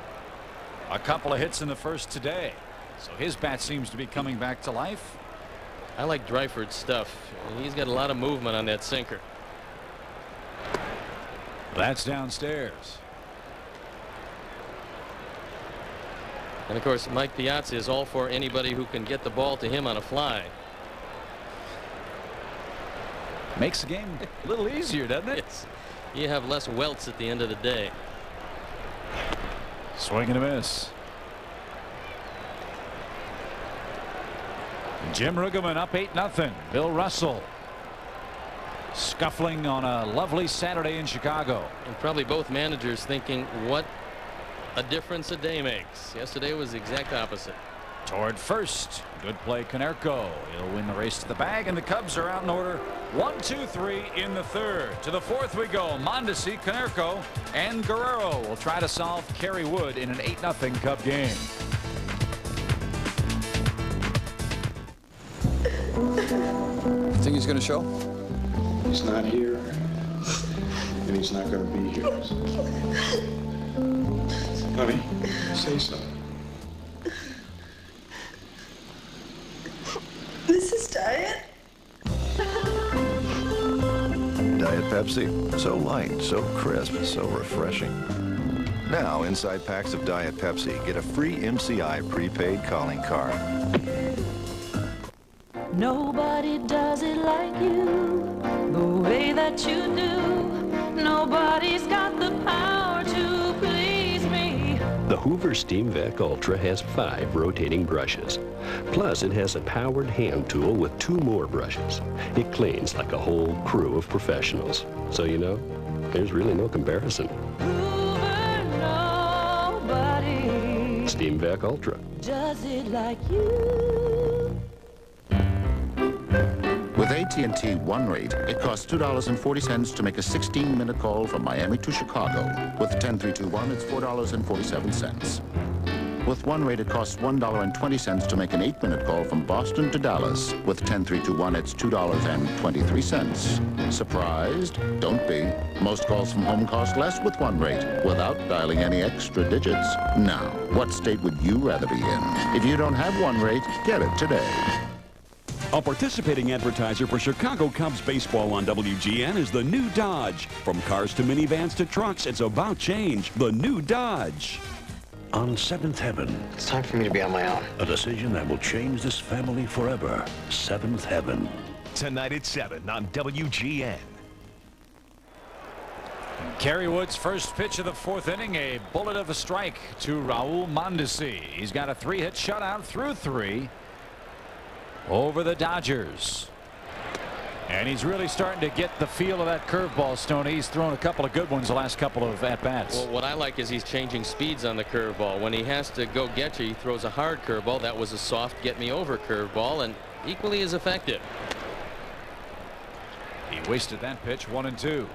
a couple of hits in the first today. So his bat seems to be coming back to life. I like Dryford's stuff. He's got a lot of movement on that sinker. That's downstairs. And of course, Mike Piazza is all for anybody who can get the ball to him on a fly. Makes the game a little easier, doesn't it? Yes. You have less welts at the end of the day. Swing and a miss. Jim Rugeman up 8-0. Bill Russell scuffling on a lovely Saturday in Chicago. And probably both managers thinking what a difference a day makes. Yesterday was the exact opposite. Toward first. Good play, Konerko. He'll win the race to the bag, and the Cubs are out in order. 1-2-3 in the third. To the fourth we go. Mondesi, Konerko, and Guerrero will try to solve Kerry Wood in an 8-0 Cub game. You think he's going to show? He's not here, and he's not going to be here. Honey, say something. This is Diet? Diet Pepsi. So light, so crisp, so refreshing. Now, inside packs of Diet Pepsi, get a free MCI prepaid calling card. Nobody does it like you, the way that you do. Nobody's got the power to please me. The Hoover Steam Vac Ultra has 5 rotating brushes. Plus, it has a powered hand tool with 2 more brushes. It cleans like a whole crew of professionals. So, you know, there's really no comparison. Hoover, nobody Steam Vac Ultra. does it like you. With AT&T One Rate, it costs $2.40 to make a 16-minute call from Miami to Chicago. With 10321, it's $4.47. With One Rate, it costs $1.20 to make an 8-minute call from Boston to Dallas. With 10321, it's $2.23. Surprised? Don't be. Most calls from home cost less with One Rate, without dialing any extra digits. Now, what state would you rather be in? If you don't have One Rate, get it today. A participating advertiser for Chicago Cubs baseball on WGN is the new Dodge. From cars to minivans to trucks, it's about change. The new Dodge. On 7th Heaven. It's time for me to be on my own. A decision that will change this family forever. 7th Heaven. Tonight at 7 on WGN. Kerry Wood's first pitch of the 4th inning, a bullet of a strike to Raul Mondesi. He's got a 3-hit shutout through 3 over the Dodgers. And he's really starting to get the feel of that curveball, Stoney. He's thrown a couple of good ones the last couple of at-bats. Well, what I like is he's changing speeds on the curveball. When he has to go get you, he throws a hard curveball. That was a soft get-me-over curveball, and equally as effective. He wasted that pitch, 1-2.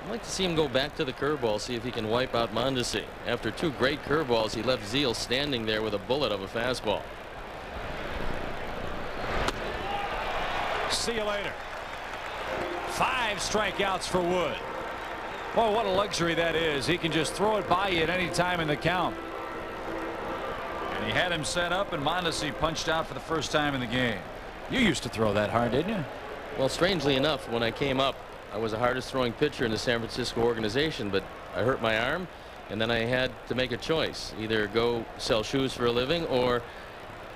I'd like to see him go back to the curveball, see if he can wipe out Mondesi. After 2 great curveballs, he left Zeal standing there with a bullet of a fastball. See you later. 5 strikeouts for Wood. Well, what a luxury that is. He can just throw it by you at any time in the count. He had him set up, and Mondesi punched out for the first time in the game. You used to throw that hard, didn't you? Well, strangely enough, when I came up, I was the hardest throwing pitcher in the San Francisco organization, but I hurt my arm, and then I had to make a choice. Either go sell shoes for a living or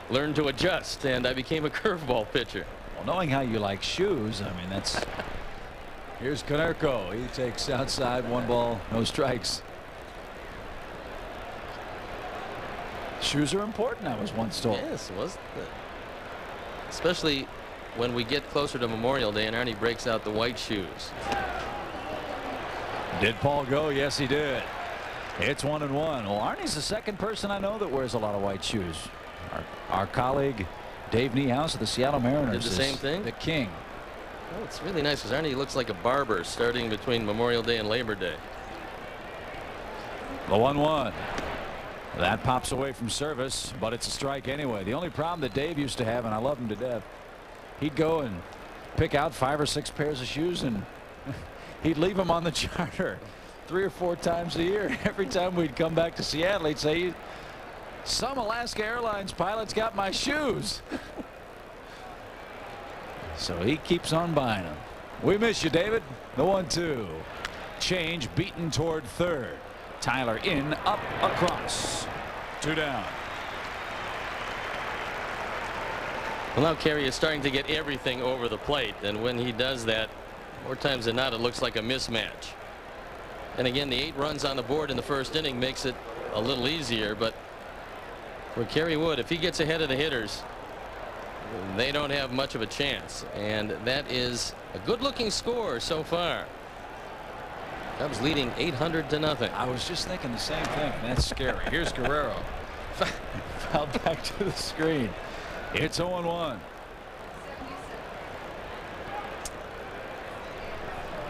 learn to adjust, and I became a curveball pitcher. Well, knowing how you like shoes, I mean, that's... Here's Konerko. He takes outside, 1 ball, no strikes. Shoes are important, I was once told. Yes, it was. Especially when we get closer to Memorial Day and Arnie breaks out the white shoes. Did Paul go? Yes, he did. It's 1-1. Well, Arnie's the second person I know that wears a lot of white shoes. Our colleague Dave Niehaus of the Seattle Mariners did the same thing. The king. Well, it's really nice because Arnie looks like a barber starting between Memorial Day and Labor Day. The 1-1. That pops away from service, but it's a strike anyway. The only problem that Dave used to have, and I love him to death, he'd go and pick out 5 or 6 pairs of shoes, and he'd leave them on the charter 3 or 4 times a year. Every time we'd come back to Seattle, he'd say, "Some Alaska Airlines pilot's got my shoes." So he keeps on buying them. We miss you, David. The 1-2. Change beaten toward third. Tyler in, up, across. 2 down. Well, now Kerry is starting to get everything over the plate, and when he does that, more times than not, it looks like a mismatch. And again, the 8 runs on the board in the first inning makes it a little easier, but for Kerry Wood, if he gets ahead of the hitters, they don't have much of a chance, and that is a good-looking score so far. Cubs leading 800-0. I was just thinking the same thing. That's scary. Here's Guerrero. Foul back to the screen. It's 0-1.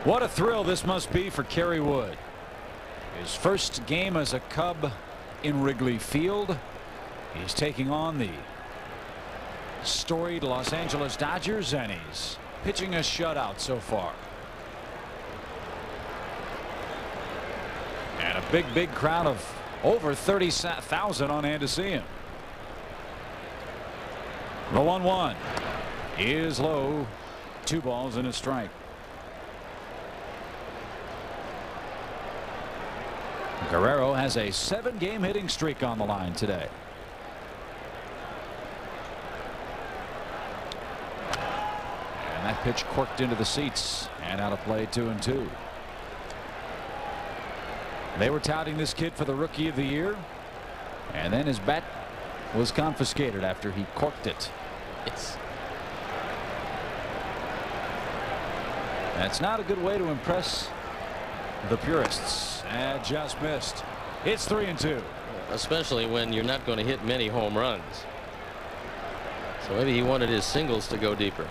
What a thrill this must be for Kerry Wood. His first game as a Cub in Wrigley Field. He's taking on the storied Los Angeles Dodgers, and he's pitching a shutout so far. And a big crowd of over 30,000 on hand to see him. The 1-1 is low. 2 balls and a strike. Guerrero has a 7-game hitting streak on the line today. And that pitch corked into the seats and out of play. 2-2. They were touting this kid for the Rookie of the Year, and then his bat was confiscated after he corked it. That's not a good way to impress the purists. And just missed. It's 3-2. Especially when you're not going to hit many home runs. So maybe he wanted his singles to go deeper.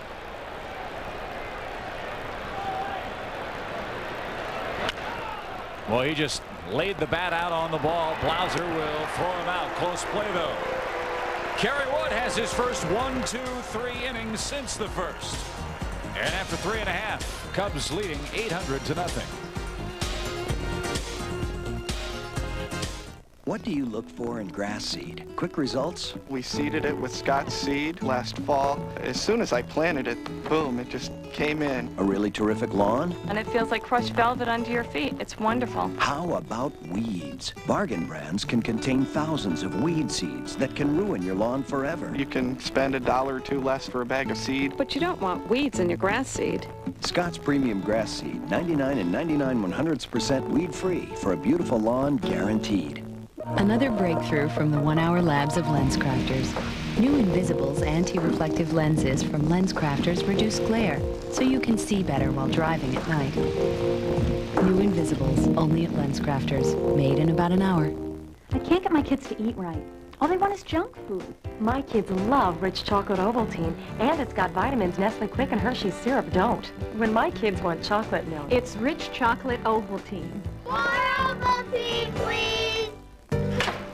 Well, he just laid the bat out on the ball. Blauser will throw him out. Close play, though. Kerry Wood has his first 1, 2, 3 innings since the first. And after 3.5, Cubs leading 800-0. What do you look for in grass seed? Quick results? We seeded it with Scott's seed last fall. As soon as I planted it, boom, it just came in. A really terrific lawn? And it feels like crushed velvet under your feet. It's wonderful. How about weeds? Bargain brands can contain thousands of weed seeds that can ruin your lawn forever. You can spend $1 or $2 less for a bag of seed. But you don't want weeds in your grass seed. Scott's Premium Grass Seed, 99 and 99 100% weed-free for a beautiful lawn guaranteed. Another breakthrough from the 1 Hour Labs of LensCrafters. New Invisibles anti-reflective lenses from LensCrafters reduce glare, so you can see better while driving at night. New Invisibles, only at LensCrafters. Made in about an hour. I can't get my kids to eat right. All they want is junk food. My kids love rich chocolate Ovaltine, and it's got vitamins Nestle Quick and Hershey's syrup don't. When my kids want chocolate milk, it's rich chocolate Ovaltine. More Ovaltine, please!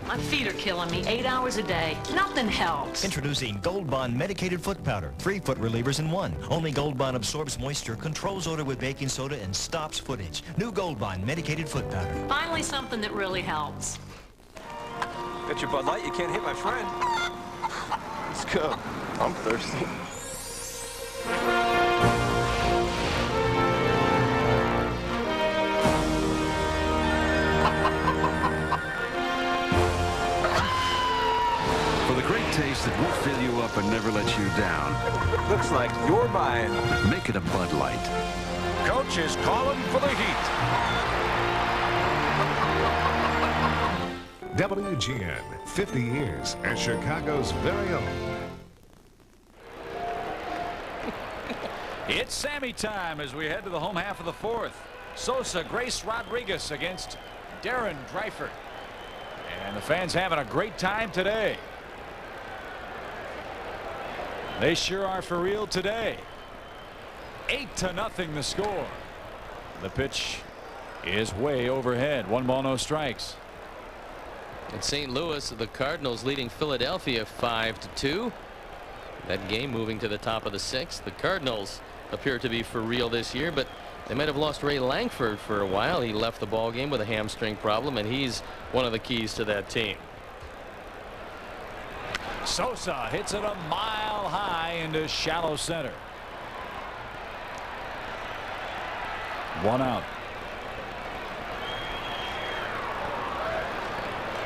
My feet are killing me 8 hours a day. Nothing helps. Introducing Gold Bond Medicated Foot Powder. 3 foot relievers in 1. Only Gold Bond absorbs moisture, controls odor with baking soda, and stops foot itch. New Gold Bond Medicated Foot Powder. Finally something that really helps. Got your Bud Light, you can't hit my friend. Let's go. I'm thirsty. For the great taste that won't fill you up and never let you down. Looks like you're buying. Make it a Bud Light. Coach is calling for the Heat. WGN, 50 years as Chicago's very own. It's Sammy time as we head to the home half of the fourth. Sosa, Grace Rodriguez against Darren Dreifert. And the fans having a great time today. They sure are for real today. 8-0 the score. The pitch is way overhead. 1 ball, no strikes. In St. Louis, the Cardinals leading Philadelphia 5-2. That game moving to the top of the 6th. The Cardinals appear to be for real this year, but they might have lost Ray Langford for a while. He left the ball game with a hamstring problem, and he's one of the keys to that team. Sosa hits it a mile high into shallow center. 1 out.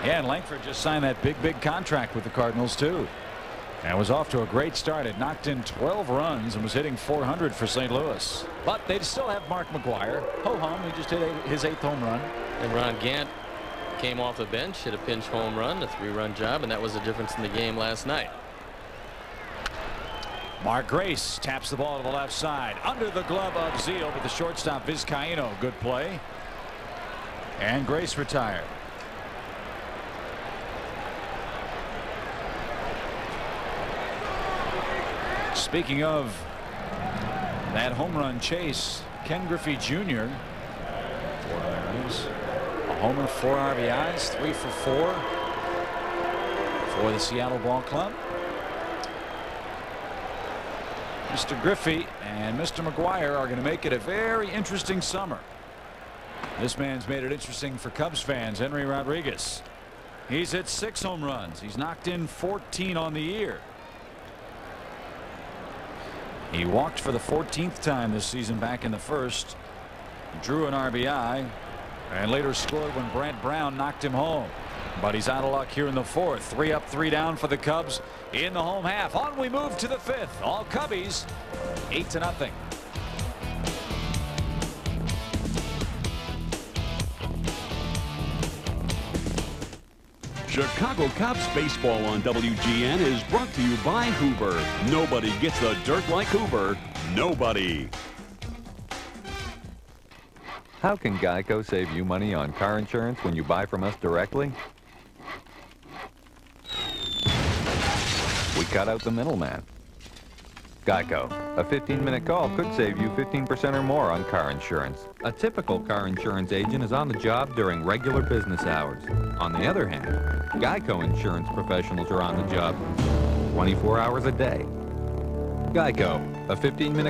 Yeah, and Langford just signed that big contract with the Cardinals too. And was off to a great start. It knocked in 12 runs and was hitting .400 for St. Louis. But they still have Mark McGwire. Ho-hum, he just hit his 8th home run. And Ron Gant came off the bench, hit a pinch home run, a 3-run job, and that was the difference in the game last night. Mark Grace taps the ball to the left side under the glove of Zeal, but the shortstop Vizcaíno. Good play. And Grace retired. Speaking of that home run chase, Ken Griffey Jr. 4 runs, a homer, 4 RBIs, 3 for 4 for the Seattle Ball Club. Mr. Griffey and Mr. McGwire are going to make it a very interesting summer. This man's made it interesting for Cubs fans. Henry Rodriguez. He's hit 6 home runs. He's knocked in 14 on the year. He walked for the 14th time this season back in the first. Drew an RBI and later scored when Brant Brown knocked him home. But he's out of luck here in the fourth. 3 up, 3 down for the Cubs in the home half. On we move to the 5th. All Cubbies 8-0. Chicago Cubs baseball on WGN is brought to you by Hoover. Nobody gets the dirt like Hoover. Nobody. How can Geico save you money on car insurance when you buy from us directly? We cut out the middleman. Geico. A 15-minute call could save you 15% or more on car insurance. A typical car insurance agent is on the job during regular business hours. On the other hand, Geico insurance professionals are on the job 24 hours a day. Geico. A 15-minute